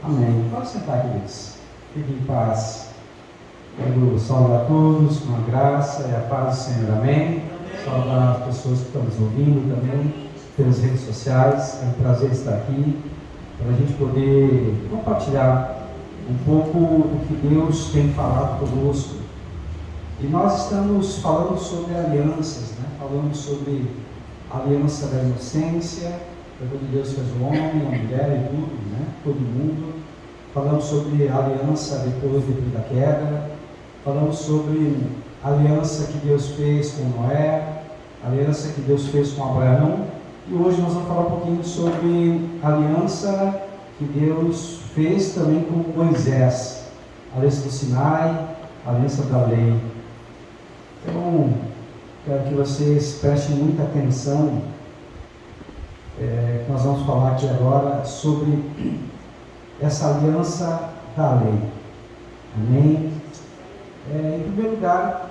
Amém. Pode sentar, queridos. Fiquem em paz. Quero saudar a todos com a graça e a paz do Senhor. Amém. Saudar as pessoas que estão nos ouvindo também pelas redes sociais. É um prazer estar aqui para a gente poder compartilhar um pouco do que Deus tem falado conosco. E nós estamos falando sobre alianças, né? Falando sobre a aliança da inocência, quando Deus fez o homem, a mulher e tudo, né? Todo mundo. Falamos sobre a aliança depois da queda. Falamos sobre a aliança que Deus fez com Noé, a aliança que Deus fez com Abraão. E hoje nós vamos falar um pouquinho sobre a aliança que Deus fez também com Moisés. A aliança do Sinai, a aliança da lei. Então, quero que vocês prestem muita atenção. Nós vamos falar aqui agora sobre essa aliança da lei. Amém? Em primeiro lugar,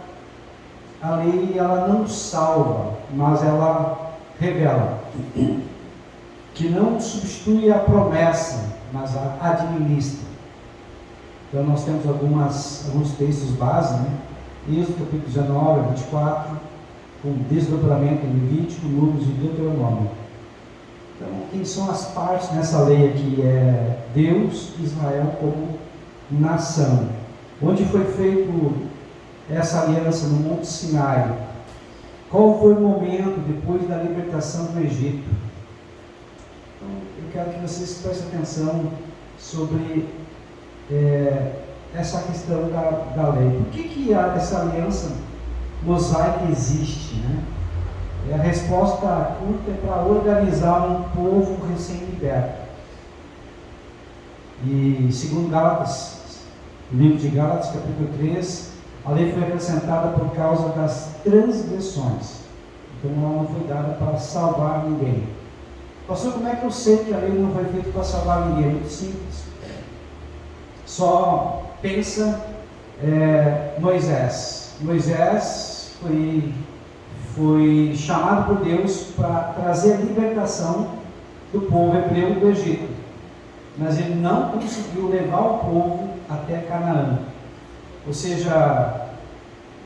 a lei ela não salva, mas ela revela, que não substitui a promessa, mas a administra. Então nós temos alguns textos base, né? Êxodo capítulo 19 a 24, com desdobramento em Levítico, Números e Deuteronômio. Então, quem são as partes nessa lei aqui? É Deus e Israel como nação. Onde foi feito essa aliança? No Monte Sinai. Qual foi o momento depois da libertação do Egito? Então, eu quero que vocês prestem atenção sobre essa questão da lei. Por que essa aliança mosaica existe, né? A resposta curta é para organizar um povo recém-liberto. E segundo Gálatas, no livro de Gálatas, capítulo 3, a lei foi acrescentada por causa das transgressões. Então ela não foi dada para salvar ninguém. Pastor, como é que eu sei que a lei não foi feita para salvar ninguém? É muito simples. Só pensa Moisés. Moisés foi chamado por Deus para trazer a libertação do povo hebreu do Egito. Mas ele não conseguiu levar o povo até Canaã. Ou seja,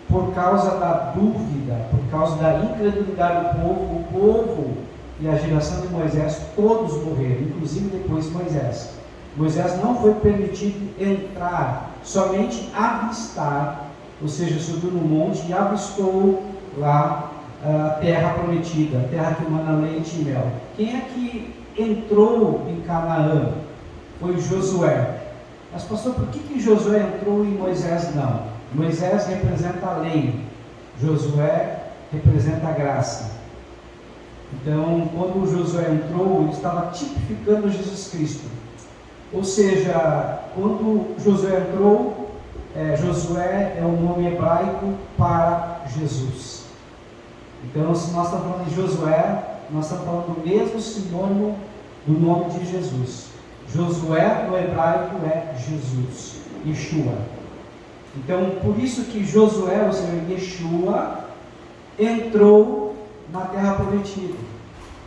por causa da dúvida, por causa da incredulidade do povo, o povo e a geração de Moisés todos morreram, inclusive depois Moisés. Moisés não foi permitido entrar, somente avistar, ou seja, subiu no monte e avistou lá a terra prometida, a terra que mana leite e mel. Quem é que entrou em Canaã? Foi Josué. Mas pastor, por que Josué entrou e Moisés não? Moisés representa a lei, Josué representa a graça. Então, quando Josué entrou, ele estava tipificando Jesus Cristo. Ou seja, quando Josué entrou, Josué é o nome hebraico para Jesus. Então, se nós estamos falando de Josué, nós estamos falando do mesmo sinônimo do nome de Jesus. Josué no hebraico é Jesus, Yeshua. Então, por isso que Josué, ou seja, Yeshua, entrou na terra prometida.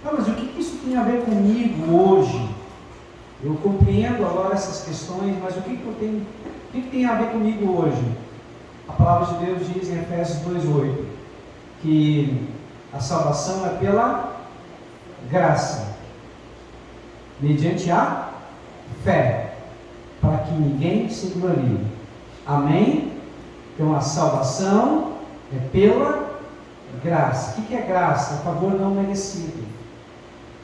Não, mas o que isso tem a ver comigo hoje? Eu compreendo agora essas questões, mas o que tem a ver comigo hoje? A palavra de Deus diz em Efésios 2:8 que a salvação é pela graça, mediante a fé, para que ninguém se glorie. Amém? Então a salvação é pela graça. O que é graça? É favor não merecido.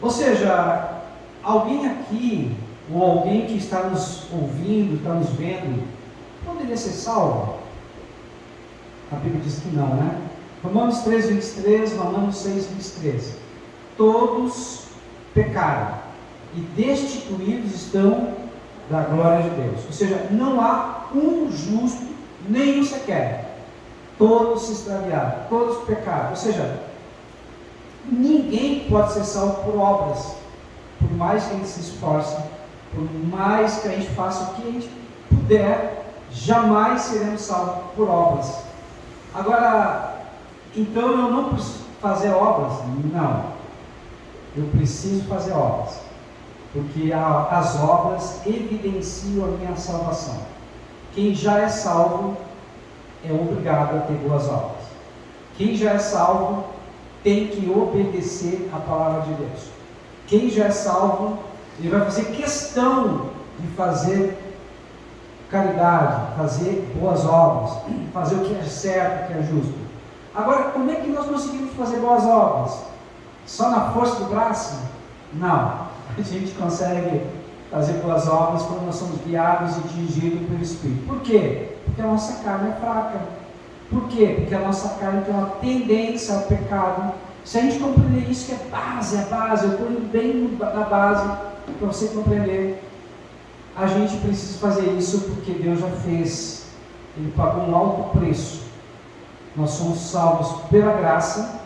Ou seja, alguém aqui, ou alguém que está nos ouvindo, está nos vendo, poderia ser salvo? A Bíblia diz que não, né? Romanos 3:23, Romanos 6:23. Todos pecaram e destituídos estão da glória de Deus. Ou seja, não há um justo, nenhum sequer. Todos se extraviaram, todos pecaram. Ou seja, ninguém pode ser salvo por obras. Por mais que a gente se esforce, por mais que a gente faça o que a gente puder, jamais seremos salvos por obras. Agora, então eu não preciso fazer obras? Não. Eu preciso fazer obras. porque as obras evidenciam a minha salvação. Quem já é salvo é obrigado a ter boas obras. Quem já é salvo tem que obedecer a palavra de Deus. Quem já é salvo, ele vai fazer questão de fazer caridade, fazer boas obras, fazer o que é certo, o que é justo. Agora, como é que nós conseguimos fazer boas obras? Só na força do braço? Não. A gente consegue fazer boas obras quando nós somos guiados e dirigidos pelo Espírito. Por quê? Porque a nossa carne é fraca. Por quê? Porque a nossa carne tem uma tendência ao pecado. Se a gente compreender isso, que é base, eu estou indo bem da base para você compreender. A gente precisa fazer isso porque Deus já fez. Ele pagou um alto preço. Nós somos salvos pela graça,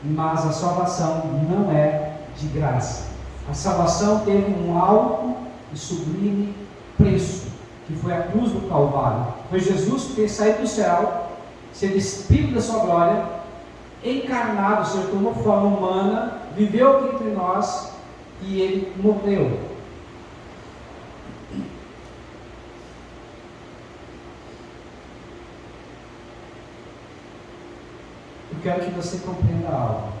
mas a salvação não é de graça. A salvação teve um alto e sublime preço, que foi a cruz do Calvário. Foi Jesus ter saído do céu, ser despido da sua glória, encarnado, ou seja, tomou forma humana, viveu aqui entre nós e ele morreu. Eu quero que você compreenda algo.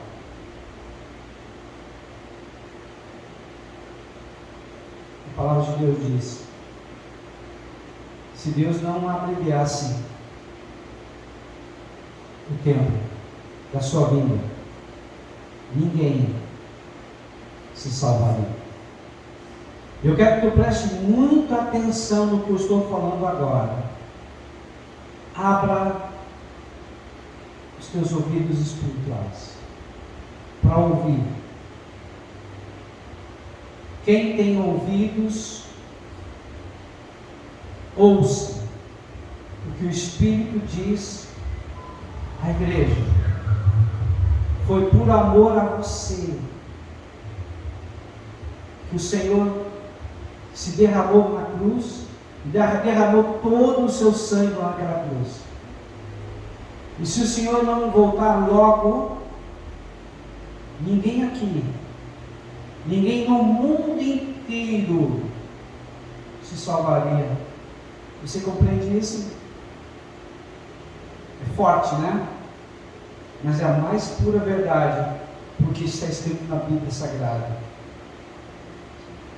A palavra de Deus diz: se Deus não abreviasse o tempo da sua vinda, ninguém se salvaria. Eu quero que tu preste muita atenção no que eu estou falando agora. Abra os teus ouvidos espirituais para ouvir. Quem tem ouvidos, ouça o que o Espírito diz à igreja. Foi por amor a você que o Senhor se derramou na cruz, derramou todo o seu sangue lá naquela cruz. E se o Senhor não voltar logo, ninguém aqui, ninguém no mundo inteiro se salvaria. Você compreende isso? É forte, né? Mas é a mais pura verdade, porque está escrito na Bíblia Sagrada.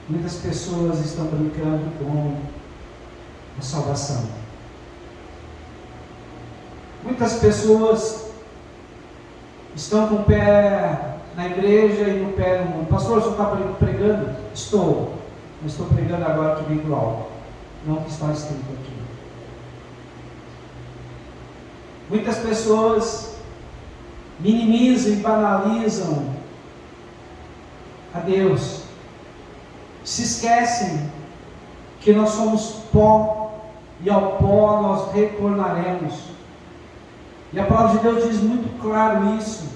Muitas pessoas estão brincando com a salvação. Muitas pessoas estão com o pé na igreja e no pé no mundo. Pastor, o senhor está pregando? Estou. Mas estou pregando agora que vem do alto, não o que está escrito aqui. Muitas pessoas minimizam e banalizam a Deus. Se esquecem que nós somos pó e ao pó nós retornaremos. E a palavra de Deus diz muito claro isso.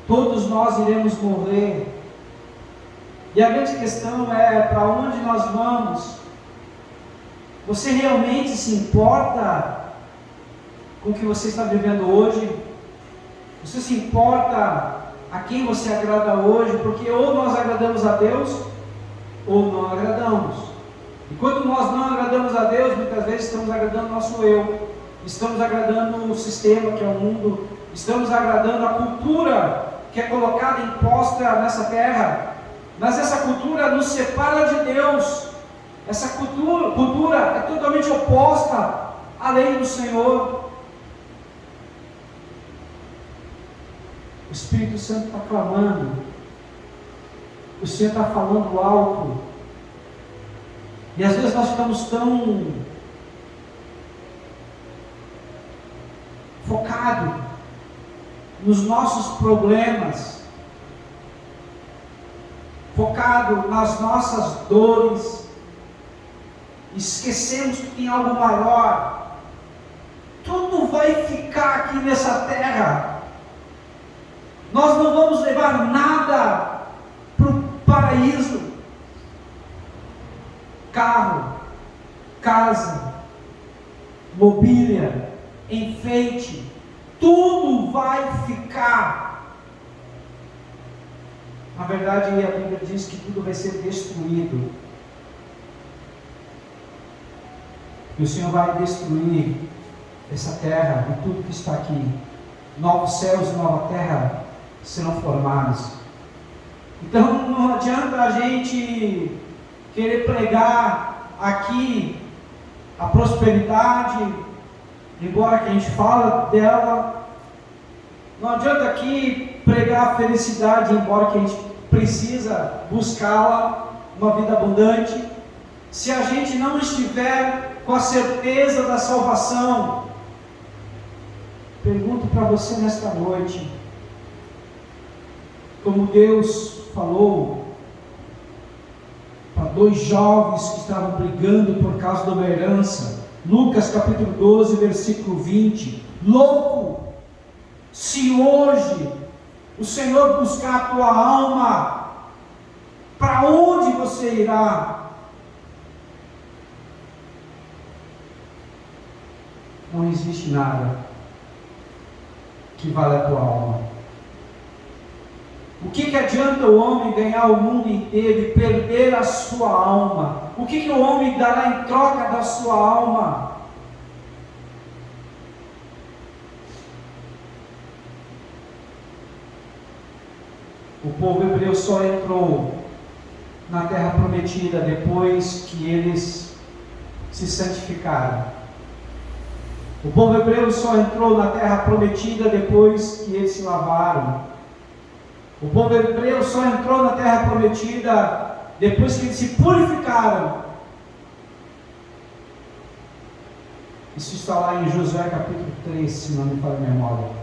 Todos nós iremos morrer. E a grande questão é: para onde nós vamos? Você realmente se importa com o que você está vivendo hoje? Você se importa a quem você agrada hoje? Porque ou nós agradamos a Deus, ou não agradamos. E quando nós não agradamos a Deus, muitas vezes estamos agradando o nosso eu, estamos agradando o sistema que é o mundo, estamos agradando a cultura que é colocada, imposta nessa terra. Mas essa cultura nos separa de Deus. Essa cultura é totalmente oposta à lei do Senhor. O Espírito Santo está clamando, o Senhor está falando alto, e às vezes nós ficamos tão focados nos nossos problemas, focado nas nossas dores, esquecemos que tem algo maior. Tudo vai ficar aqui nessa terra. Nós não vamos levar nada para o paraíso. Carro, casa, mobília, enfeite, tudo vai ficar. Na verdade, a Bíblia diz que tudo vai ser destruído. E o Senhor vai destruir essa terra e tudo que está aqui. Novos céus e nova terra serão formados. Então não adianta a gente querer pregar aqui a prosperidade, embora que a gente fala dela. Não adianta aqui pregar a felicidade, embora que a gente precisa buscá-la, uma vida abundante, se a gente não estiver com a certeza da salvação. Pergunto para você nesta noite, como Deus falou para dois jovens que estavam brigando por causa de uma herança, Lucas capítulo 12, versículo 20, louco, se hoje o Senhor buscar a tua alma, para onde você irá? Não existe nada que vale a tua alma. O que adianta o homem ganhar o mundo inteiro e perder a sua alma? O que o homem dará em troca da sua alma? O povo hebreu só entrou na terra prometida depois que eles se santificaram. O povo hebreu só entrou na terra prometida depois que eles se lavaram. O povo hebreu só entrou na terra prometida depois que eles se purificaram. Isso está lá em Josué capítulo 3, se não me falha a memória.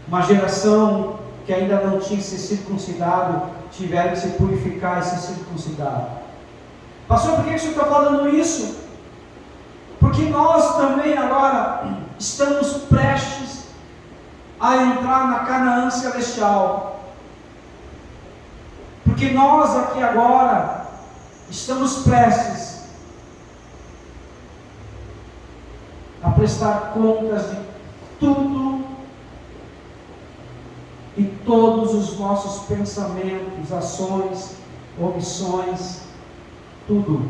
Uma geração que ainda não tinha se circuncidado, tiveram que se purificar e se circuncidar. Pastor, por que o senhor está falando isso? Porque nós também agora estamos prestes a entrar na Canaã celestial. Porque nós aqui agora estamos prestes a prestar contas de tudo e todos os nossos pensamentos, ações, omissões, tudo,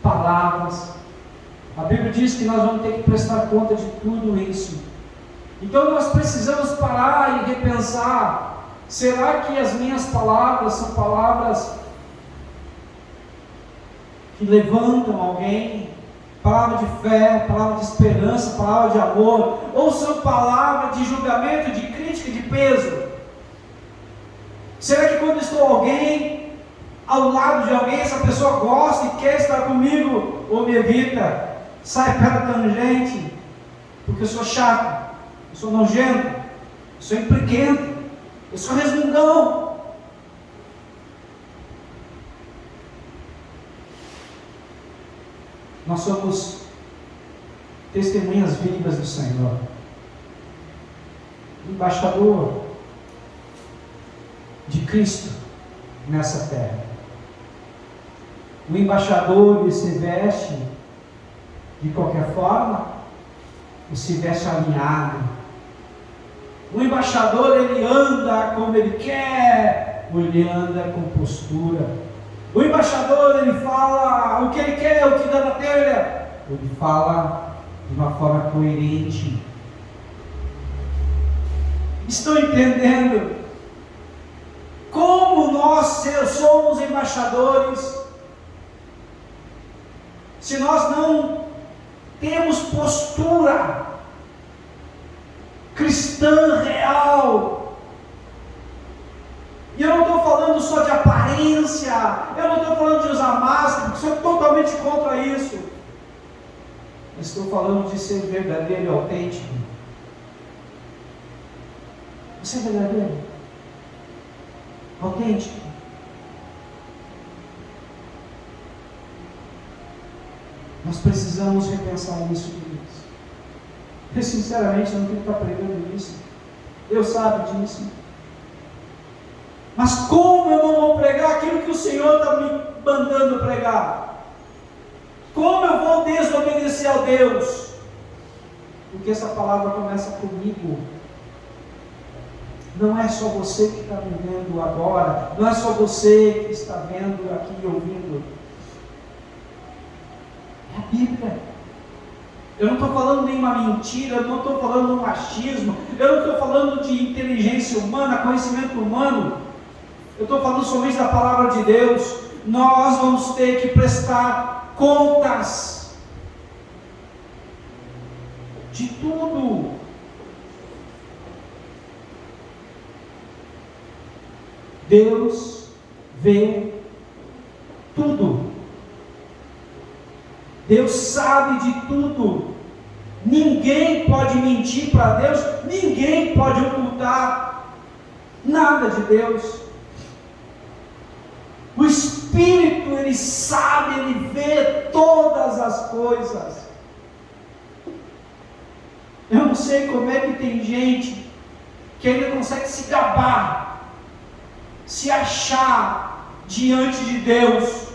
palavras. A Bíblia diz que nós vamos ter que prestar conta de tudo isso. Então nós precisamos parar e repensar: será que as minhas palavras são palavras que levantam alguém? Palavra de fé, palavra de esperança, palavra de amor? Ou são palavras de julgamento, de crítica, de peso? Será que quando estou ao lado de alguém, essa pessoa gosta e quer estar comigo, ou me evita? Sai pela tangente, porque eu sou chato, eu sou nojento, eu sou impliquento, eu sou resmungão. Nós somos testemunhas vivas do Senhor, embaixador de Cristo nessa terra. O embaixador, ele se veste de qualquer forma, ou se veste alinhado. O embaixador, ele anda como ele quer, ou ele anda com postura. O embaixador, ele fala o que ele quer, o que dá na telha, ou ele fala de uma forma coerente. Estão entendendo como nós somos embaixadores? Se nós não temos postura cristã real, e eu não estou falando só de aparência, eu não estou falando de usar máscara, porque sou totalmente contra isso. Eu estou falando de ser verdadeiro e autêntico. Você é verdadeiro? Autêntico? Nós precisamos repensar isso, queridos. Eu sinceramente não tenho que estar pregando isso. Deus sabe disso. Mas como eu não vou pregar aquilo que o Senhor está me mandando pregar? Como eu vou desobedecer a Deus? Porque essa palavra começa comigo. Não é só você que está me vendo agora, não é só você que está vendo aqui e ouvindo. É a Bíblia. Eu não estou falando nenhuma mentira, eu não estou falando de machismo, eu não estou falando de inteligência humana, conhecimento humano. Eu estou falando somente da palavra de Deus. Nós vamos ter que prestar contas de tudo. Deus vê tudo. Deus sabe de tudo. Ninguém pode mentir para Deus, ninguém pode ocultar nada de Deus. O Espírito, ele sabe, ele vê todas as coisas. Eu não sei como é que tem gente que ainda consegue se gabar, se achar diante de Deus.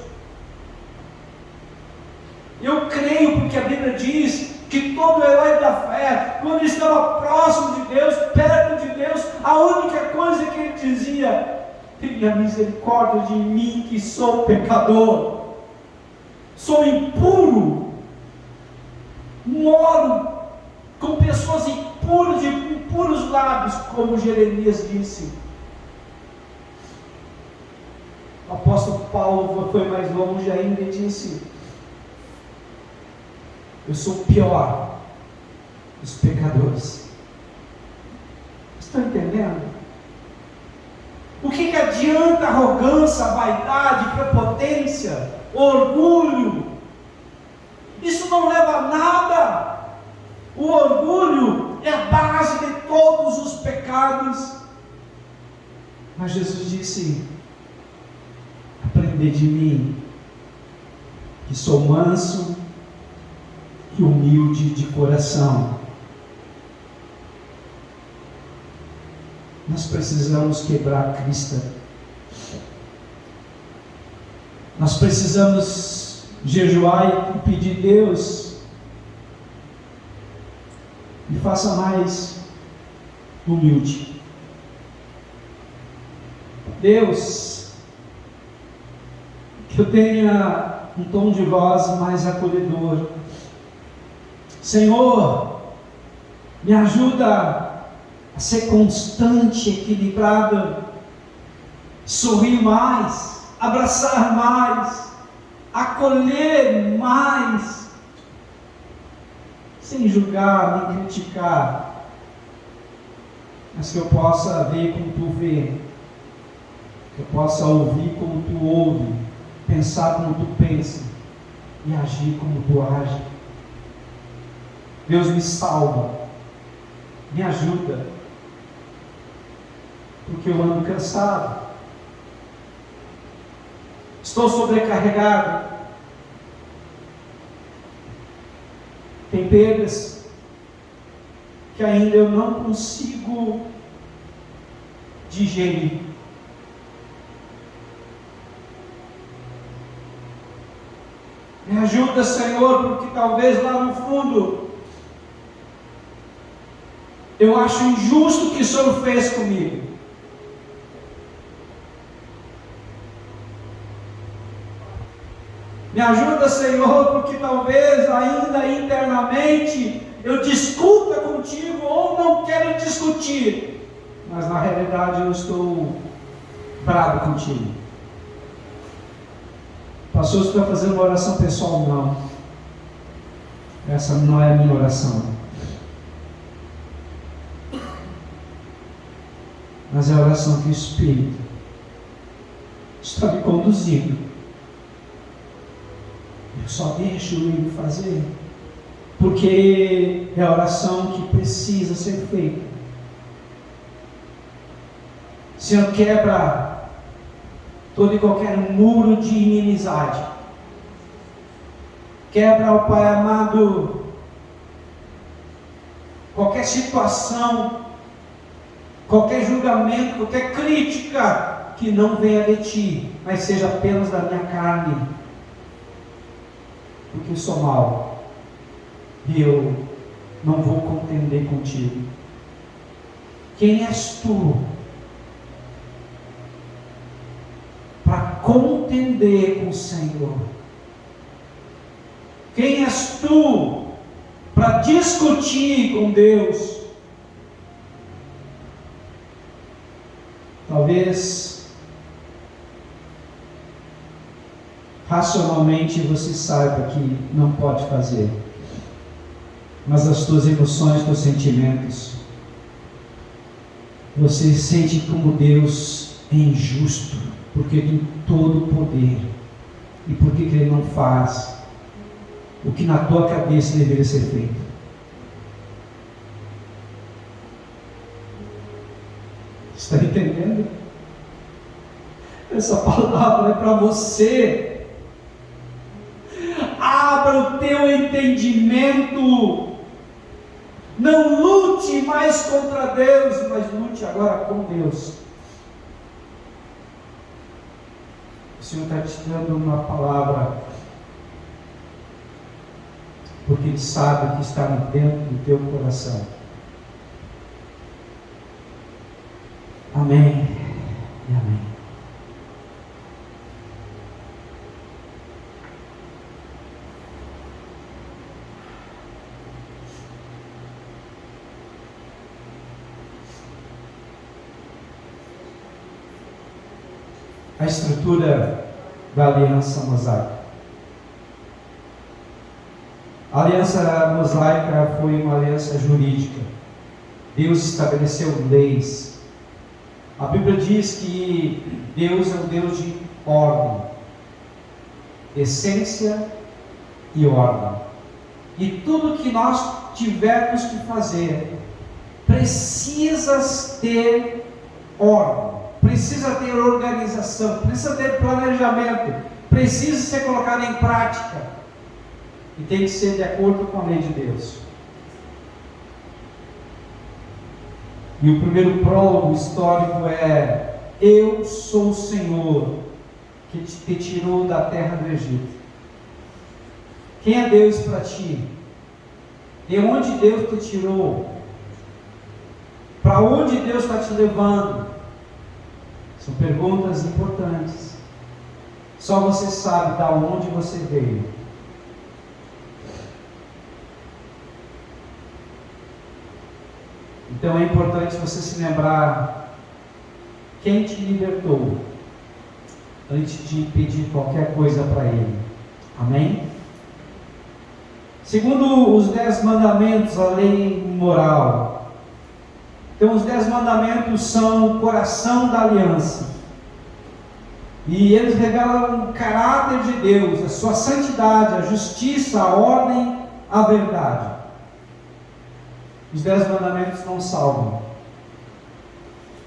Eu creio porque a Bíblia diz que todo herói da fé, quando estava próximo de Deus, perto de Deus, a única coisa que ele dizia: tenha misericórdia de mim, que sou pecador, sou impuro, moro com pessoas impuras, de impuros lábios, como Jeremias disse. O apóstolo Paulo foi mais longe ainda e disse: eu sou o pior dos pecadores. Estão entendendo? O que adianta arrogância, vaidade, prepotência, orgulho? Isso não leva a nada. O orgulho é a base de todos os pecados. Mas Jesus disse: aprendei de mim, que sou manso e humilde de coração. Nós precisamos quebrar a crista. Nós precisamos jejuar e pedir: Deus, me faça mais humilde. Deus, que eu tenha um tom de voz mais acolhedor. Senhor, me ajuda a ser constante, equilibrado, sorrir mais, abraçar mais, acolher mais, sem julgar nem criticar, mas que eu possa ver como tu vê, que eu possa ouvir como tu ouve, pensar como tu pensa e agir como tu age. Deus, me salva, me ajuda, porque eu ando cansado, estou sobrecarregado, tem perdas que ainda eu não consigo digerir. Me ajuda, Senhor, porque talvez lá no fundo eu acho injusto o que o Senhor fez comigo. Me ajuda, Senhor, porque talvez ainda internamente eu discuta contigo ou não quero discutir, mas na realidade eu estou bravo contigo. Pastor, você vai fazer uma oração pessoal? Não. Essa não é a minha oração. Mas é a oração que o Espírito está me conduzindo. Eu só deixo ele fazer, porque é a oração que precisa ser feita. Senhor, quebra todo e qualquer muro de inimizade. Quebra, ó Pai amado, qualquer situação, qualquer julgamento, qualquer crítica que não venha de Ti, mas seja apenas da minha carne, porque eu sou mau e eu não vou contender contigo. Quem és Tu contender com o Senhor? Quem és tu para discutir com Deus? Talvez racionalmente você saiba que não pode fazer, mas as tuas emoções, teus sentimentos, você sente como Deus é injusto, porque Ele tem todo o poder, e por que Ele não faz o que na tua cabeça deveria ser feito? Está entendendo? Essa palavra é para você. Abra o teu entendimento. Não lute mais contra Deus, mas lute agora com Deus. O Senhor está te dando uma palavra, porque Ele sabe que está dentro do teu coração. Amém e amém. A estrutura da aliança mosaica. A aliança mosaica foi uma aliança jurídica. Deus estabeleceu leis. A Bíblia diz que Deus é um Deus de ordem, essência e ordem. E tudo que nós tivermos que fazer precisa ter ordem, precisa ter organização, precisa ter planejamento, precisa ser colocado em prática e tem que ser de acordo com a lei de Deus. E o primeiro prólogo histórico é: eu sou o Senhor que te tirou da terra do Egito. Quem é Deus para ti? De onde Deus te tirou? Para onde Deus está te levando? São perguntas importantes. Só você sabe de onde você veio. Então é importante você se lembrar quem te libertou antes de pedir qualquer coisa para Ele. Amém? Segundo os 10 mandamentos, a lei moral. Então os 10 mandamentos são o coração da aliança. E eles revelam o caráter de Deus, a sua santidade, a justiça, a ordem, a verdade. Os 10 mandamentos não salvam,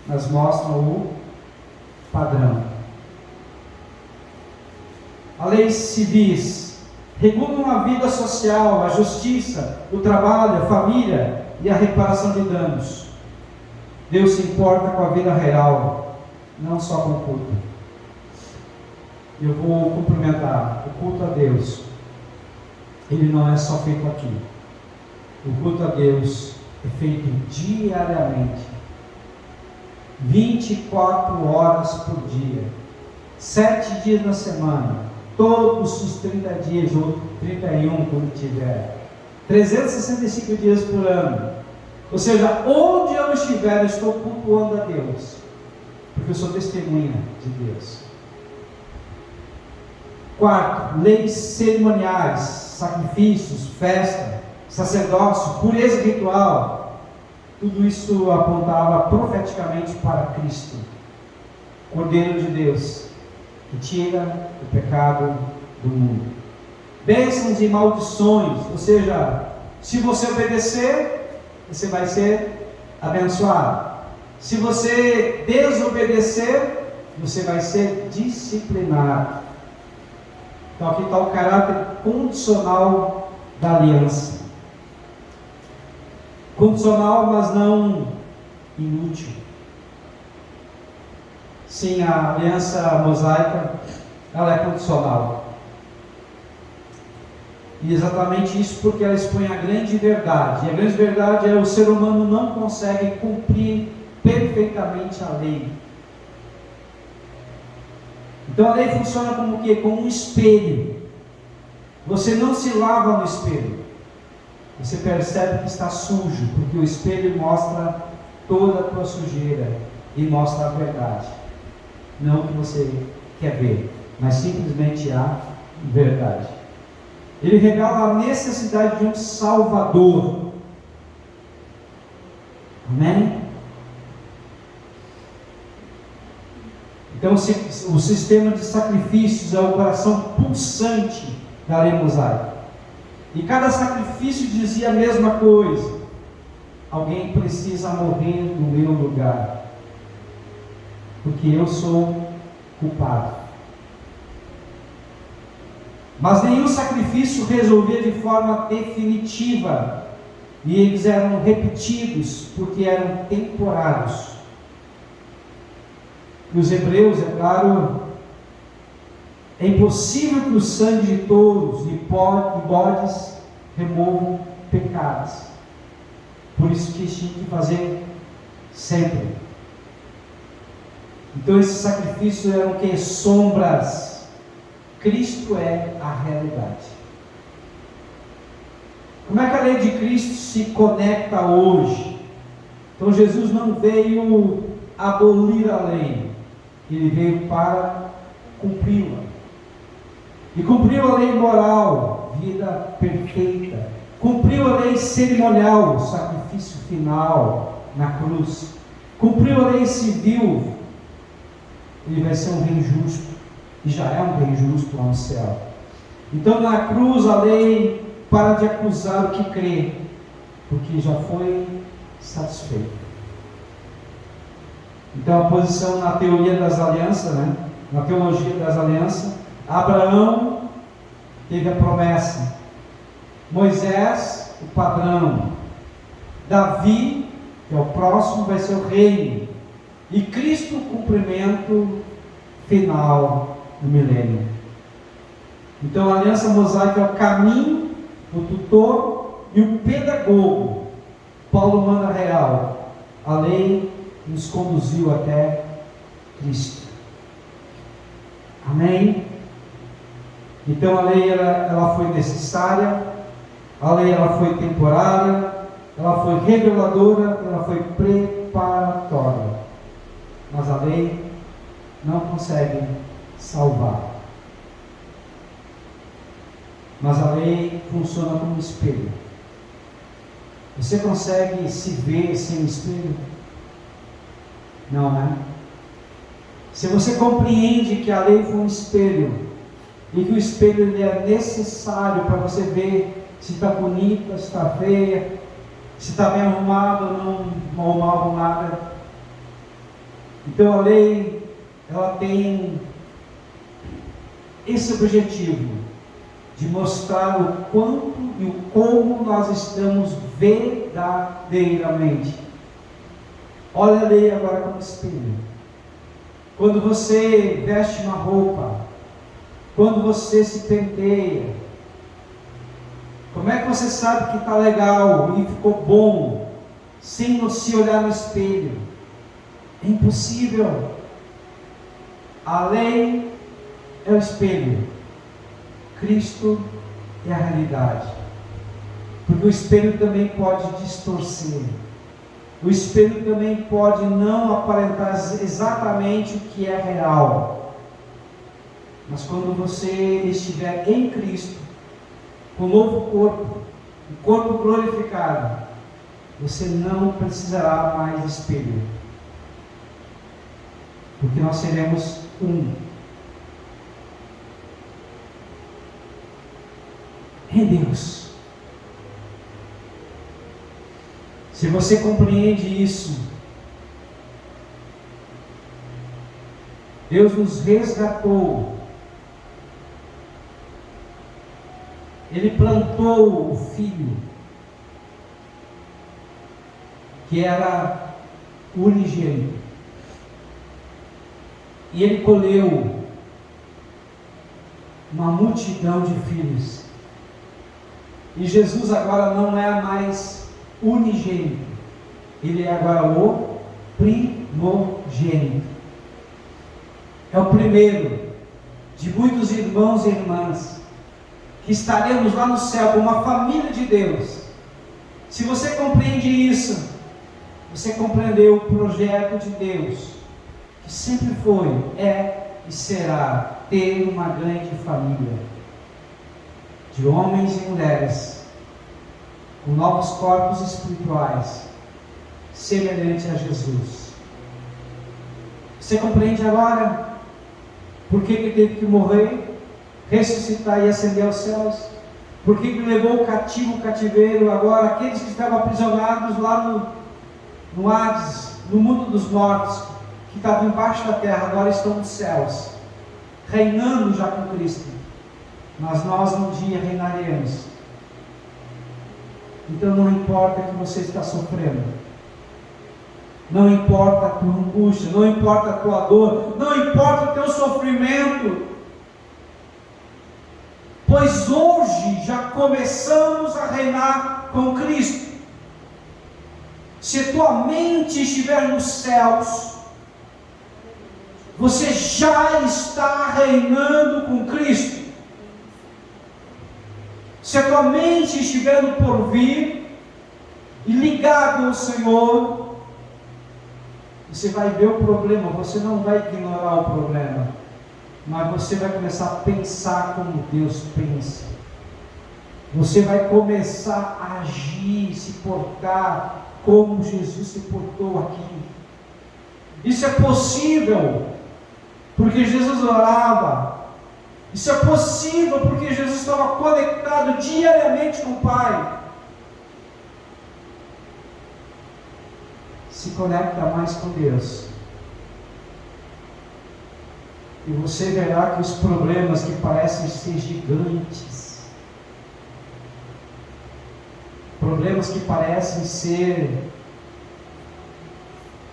mas mostram o padrão. As leis civis regulam a vida social, a justiça, o trabalho, a família e a reparação de danos. Deus se importa com a vida real, não só com o culto. Eu vou cumprimentar. O culto a Deus, ele não é só feito aqui. O culto a Deus é feito diariamente, 24 horas por dia, 7 dias na semana, todos os 30 dias, ou 31 quando tiver, 365 dias por ano. Ou seja, onde eu estiver, eu estou cultuando a Deus, porque eu sou testemunha de Deus. Quarto, leis cerimoniais, sacrifícios, festa, sacerdócio, pureza ritual. Tudo isso apontava profeticamente para Cristo, Cordeiro de Deus, que tira o pecado do mundo. Bênçãos e maldições, ou seja, se você obedecer, você vai ser abençoado. Se você desobedecer, você vai ser disciplinado. Então aqui está o caráter condicional da aliança. Condicional, mas não inútil. Sim, a aliança mosaica, ela é condicional. E exatamente isso porque ela expõe a grande verdade. E a grande verdade é: o ser humano não consegue cumprir perfeitamente a lei. Então a lei funciona como o quê? Como um espelho. Você não se lava no espelho. Você percebe que está sujo, porque o espelho mostra toda a tua sujeira e mostra a verdade. Não o que você quer ver, mas simplesmente a verdade. Ele revela a necessidade de um Salvador. Amém? Então o sistema de sacrifícios é o coração pulsante da lei mosaica. E cada sacrifício dizia a mesma coisa: alguém precisa morrer no meu lugar, porque eu sou culpado. Mas nenhum sacrifício resolvia de forma definitiva, e eles eram repetidos porque eram temporários. E os hebreus, é claro, é impossível que o sangue de touros e bodes removam pecados. Por isso que eles tinham que fazer sempre. Então esses sacrifícios eram o que? Sombras. Cristo é a realidade. Como é que a lei de Cristo se conecta hoje? Então Jesus não veio abolir a lei, ele veio para cumpri-la. E cumpriu a lei moral, vida perfeita. Cumpriu a lei cerimonial, sacrifício final na cruz. Cumpriu a lei civil. Ele vai ser um rei justo, e já é um rei justo lá no céu. Então na cruz a lei para de acusar o que crê, porque já foi satisfeito. Então a posição na teoria das alianças, na teologia das alianças, Abraão teve a promessa, Moisés o padrão, Davi, que é o próximo, vai ser o reino, e Cristo o cumprimento final do milênio. Então a aliança mosaica é o caminho, o tutor e o pedagogo. Paulo manda real, a lei nos conduziu até Cristo. Amém? Então a lei ela foi necessária, a lei ela foi temporária, ela foi reveladora, ela foi preparatória. Mas a lei não consegue salvar. Mas a lei funciona como um espelho. Você consegue se ver sem um espelho? Não, né? Se você compreende que a lei foi um espelho, e que o espelho ele é necessário para você ver se está bonita, se está feia, se está bem arrumado ou não mal arrumada. Então a lei, ela tem esse objetivo de mostrar o quanto e o como nós estamos verdadeiramente. Olha a lei agora como espelho. Quando você veste uma roupa, quando você se penteia, como é que você sabe que está legal e ficou bom, sem se olhar no espelho? É impossível. A lei é o espelho, Cristo é a realidade, porque o espelho também pode distorcer, o espelho também pode não aparentar exatamente o que é real, mas quando você estiver em Cristo, com o novo corpo, o corpo glorificado, você não precisará mais de espelho, porque nós seremos um. Em Deus. Se você compreende isso, Deus nos resgatou, Ele plantou o Filho, que era unigênito, e Ele colheu uma multidão de filhos. E Jesus agora não é mais unigênito, Ele é agora o primogênito. É o primeiro, de muitos irmãos e irmãs, que estaremos lá no céu como uma família de Deus. Se você compreende isso, você compreendeu o projeto de Deus, que sempre foi, é e será ter uma grande família de homens e mulheres com novos corpos espirituais, semelhante a Jesus. Você compreende agora por que ele teve que morrer, ressuscitar e ascender aos céus? Por que ele levou o cativo, o cativeiro? Agora aqueles que estavam aprisionados lá no Hades, no mundo dos mortos, que estavam embaixo da terra, agora estão nos céus, reinando já com Cristo. Mas nós um dia reinaremos. Então não importa que você está sofrendo, não importa a tua angústia, não importa a tua dor, não importa o teu sofrimento, pois hoje já começamos a reinar com Cristo. Se tua mente estiver nos céus, você já está reinando com Cristo. Se a tua mente estiver no porvir e ligado ao Senhor, você vai ver o problema, você não vai ignorar o problema, mas você vai começar a pensar como Deus pensa. Você vai começar a agir, se portar como Jesus se portou aqui. Isso é possível porque Jesus orava. Isso é possível porque Jesus estava conectado diariamente com o Pai. Se conecta mais com Deus, e você verá que os problemas que parecem ser gigantes, problemas que parecem ser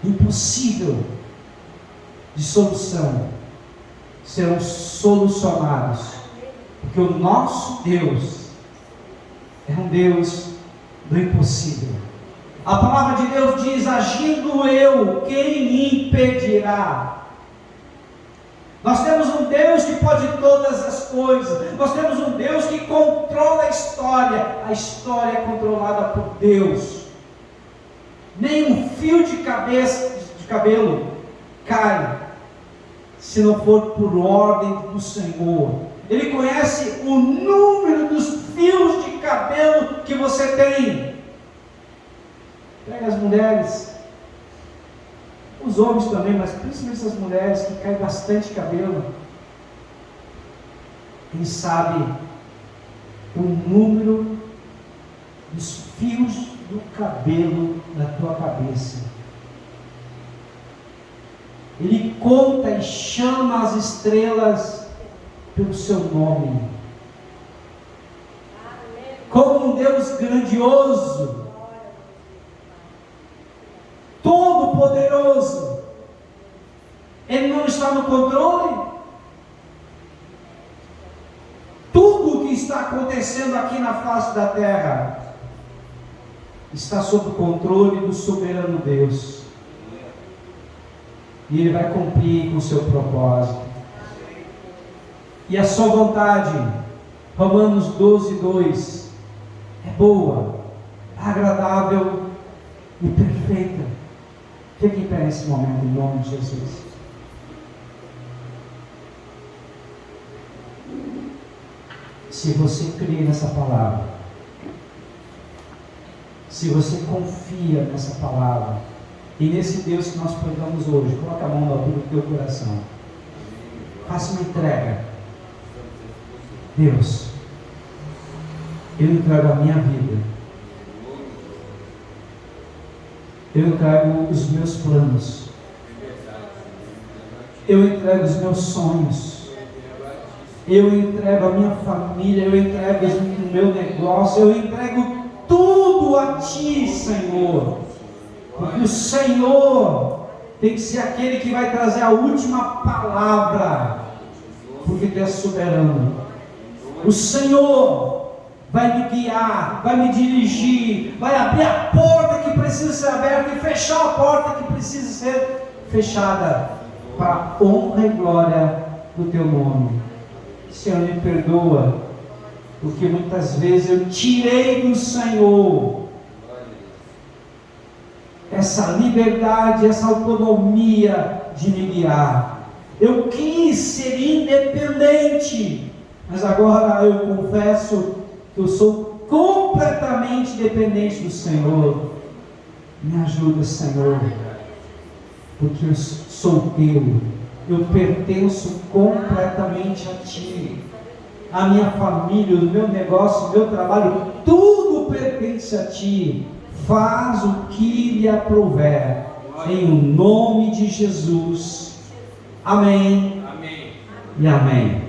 impossível de solução, serão solucionados, porque o nosso Deus é um Deus do impossível. A palavra de Deus diz: agindo eu, quem me impedirá? Nós temos um Deus que pode todas as coisas. Nós temos um Deus que controla a história. A história é controlada por Deus. Nem um fio de cabelo cai se não for por ordem do Senhor. Ele conhece o número dos fios de cabelo que você tem. Pega as mulheres, os homens também, mas principalmente as mulheres que caem bastante cabelo. Quem sabe o número dos fios do cabelo da tua cabeça. Ele conta e chama as estrelas pelo seu nome. Como um Deus grandioso, todo-poderoso, Ele não está no controle? Tudo o que está acontecendo aqui na face da terra está sob o controle do soberano Deus, e Ele vai cumprir com o seu propósito, e a sua vontade, Romanos 12:2, é boa, agradável e perfeita. Fique em pé nesse momento, em nome de Jesus. Se você crê nessa palavra, se você confia nessa palavra e nesse Deus que nós pregamos hoje, coloque a mão na altura do teu coração, faça uma entrega. Deus, eu entrego a minha vida, eu entrego os meus planos, eu entrego os meus sonhos, eu entrego a minha família, eu entrego o meu negócio, eu entrego tudo a Ti, Senhor, porque o Senhor tem que ser aquele que vai trazer a última palavra, porque Tu és soberano. O Senhor vai me guiar, vai me dirigir, vai abrir a porta que precisa ser aberta e fechar a porta que precisa ser fechada, para a honra e glória do Teu nome. Senhor, me perdoa, porque muitas vezes eu tirei do Senhor essa liberdade, essa autonomia de me guiar. Eu quis ser independente, mas agora eu confesso que eu sou completamente dependente do Senhor. Me ajuda, Senhor, porque eu sou teu, eu pertenço completamente a Ti. A minha família, o meu negócio, o meu trabalho, tudo pertence a Ti. Faz o que lhe aprouver, em o nome de Jesus. Amém. Amém. E amém.